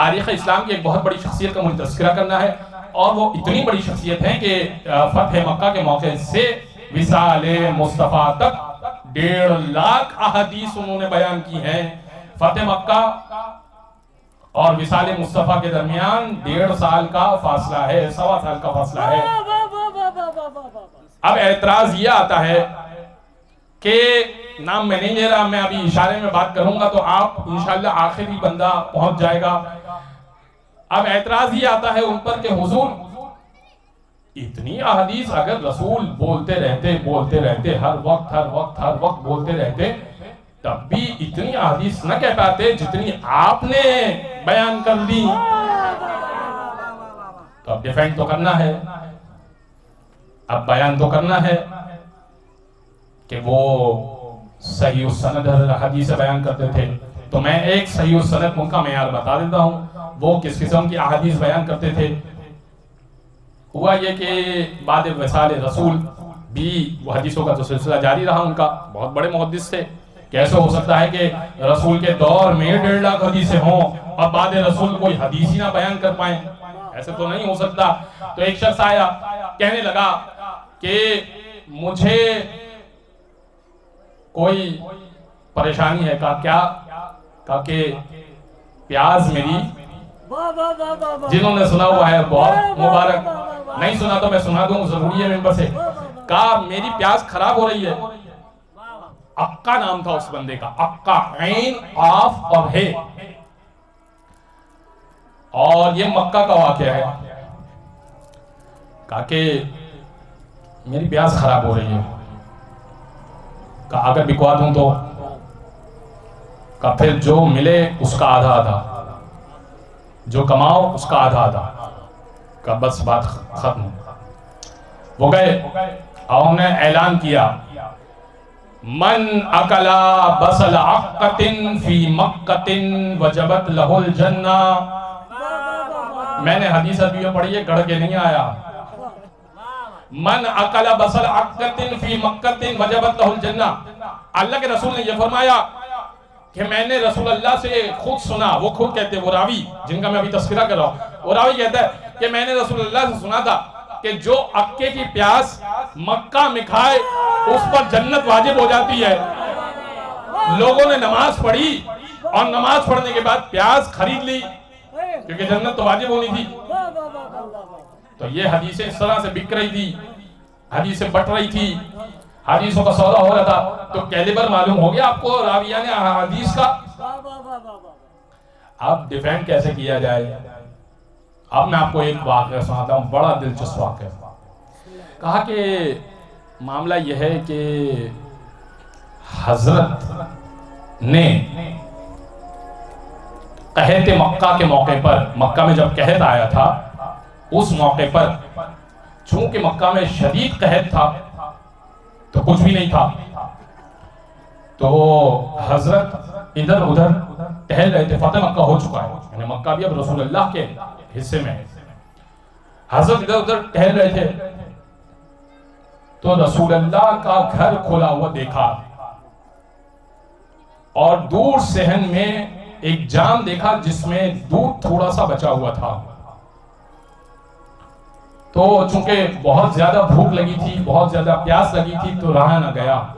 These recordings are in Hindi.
तारीख़ इस्लाम की एक बहुत बड़ी शख्सियत का मुझे तज़किरा करना है, और वो इतनी बड़ी शख्सियत है कि फ़तह मक्का के मौके से विसाले मुस्तफ़ा तक 1.5 लाख अहादीस उन्होंने बयान की हैं। फ़तह मक्का और विसाले मुस्तफ़ा के दरमियान 1.5 साल का फासला है, 1.25 साल का फासला है। अब एतराज ये आता है कि नाम मैं नहीं ले रहा, मैं अभी इशारे में बात करूंगा तो आप इंशाअल्लाह आखिरी बंदा पहुंच जाएगा। अब एतराज ये आता है उन पर कि हुजूर इतनी अहदीस अगर रसूल बोलते रहते हर वक्त बोलते रहते, तब भी इतनी अहदीस न कह पाते जितनी आपने बयान कर दी। तो अब डिफेंड तो करना है, अब बयान तो करना है कि वो सही उस सनद हदीस बयान करते थे। तो मैं एक सही उस सनद उनका मेयार बता देता हूँ, वो किस किस्म की अहदीस बयान करते थे। हुआ ये कि बाद वसाल रसूल भी वो हदीसों का तो सिलसिला जारी रहा उनका, बहुत बड़े मुहद्दिस थे। कैसे हो सकता है कि रसूल के दौर में 1.5 लाख हदीसें हों और बाद रसूल कोई हदीस ही ना बयान कर पाए? ऐसे तो नहीं हो सकता। तो एक शख्स आया, कहने लगा कि मुझे कोई परेशानी है। कहा क्या? कहा कि प्याज मेरी, जिन्होंने सुना हुआ है बहुत मुबारक, नहीं सुना तो मैं सुना दूं, जरूरी है मेंबर से। कहा मेरी प्याज खराब हो रही है। अक्का नाम था उस बंदे का, अक्का, ऐन आफ और है, और ये मक्का का वाकया है। कहा कि मेरी प्याज खराब हो रही है। कहा अगर बिकवा दूं तो? कहा फिर जो मिले उसका आधा आधा, जो कमाओ उसका आधा आधा। का बस बात खत्म। वो गए और उन्होंने ऐलान किया, मन अकला बसल अक्कतिन फी मक्कतिन वजबत लहुल जन्ना। मैंने हदीस अभी पढ़ी है, गढ़ के नहीं आया। मन अकला बसल अक्कतिन फी मक्कतिन वजबत लहुल जन्ना। अल्लाह के रसूल ने यह फरमाया कि मैंने रसूल अल्लाह से खुद सुना, वो खुद कहते हैं, वो रावी जिनका मैं अभी तस्करा कर रहा हूँ, वो रावी कहता है कि मैंने रसूल अल्लाह से सुना था कि जो अक्के की प्यास मक्का में खाए उस पर जन्नत वाजिब हो जाती है। लोगों ने नमाज पढ़ी और नमाज पढ़ने के बाद प्याज खरीद ली क्योंकि जन्नत तो वाजिब होनी थी। तो ये हदीसें इस तरह से बिक रही थी, हदीसें बट रही थी, हदीसों का सौदा हो रहा था। तो कैलिबर मालूम हो गया आपको राविया ने हदीस का। अब डिफेंड कैसे किया जाए? अब मैं आपको एक वाक़या सुनाता हूँ, बड़ा दिलचस्प वाक़या। कहा कि मामला यह है कि हजरत ने कहते मक्का के मौके पर, मक्का में जब कहत आया था उस मौके पर, चूंकि मक्का में शदीद कहत था तो कुछ भी नहीं था, तो हजरत इधर उधर टहल रहे थे। फतेह मक्का हो चुका है, यानी मक्का भी अब रसूल अल्लाह के हिस्से में है। हजरत इधर उधर टहल रहे थे तो रसूल अल्लाह का घर खुला हुआ देखा और दूर सहन में एक जाम देखा जिसमें दूध थोड़ा सा बचा हुआ था। तो चूंकि बहुत ज्यादा भूख लगी थी, बहुत ज्यादा प्यास लगी थी, तो रहा न गया,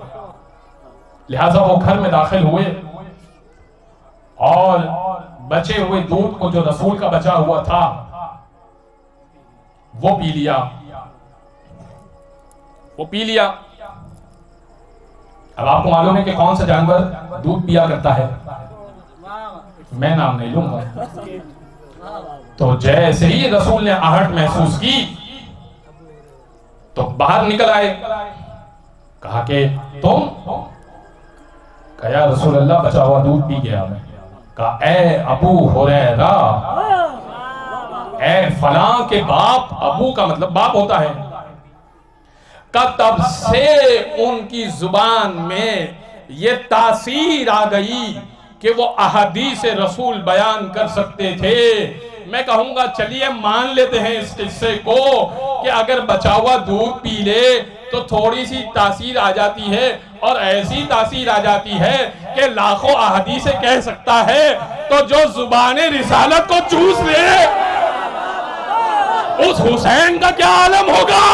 लिहाजा वो घर में दाखिल हुए और बचे हुए दूध को, जो रसूल का बचा हुआ था, वो पी लिया। अब आपको मालूम है कि कौन सा जानवर दूध पिया करता है, मैं नाम नहीं लूंगा। तो जैसे ही रसूल ने आहट महसूस की तो बाहर निकल आए। कहा कि तुम? कहा रसूल अल्लाह बचा हुआ दूध पी गया मैं। कहा ए अबू हुरैरा, ए फलां के बाप, अबू का मतलब बाप होता है, का तब से उनकी जुबान में ये तासीर आ गई कि वो अहादीस रसूल बयान कर सकते थे। मैं कहूंगा चलिए मान लेते हैं इस किस्से को कि अगर बचा हुआ दूध पी ले तो थोड़ी सी तासीर आ जाती है, और ऐसी तासीर आ जाती है कि लाखों अहादीस कह सकता है तो जो जुबाने रिसालत को चूस ले उस हुसैन का क्या आलम होगा।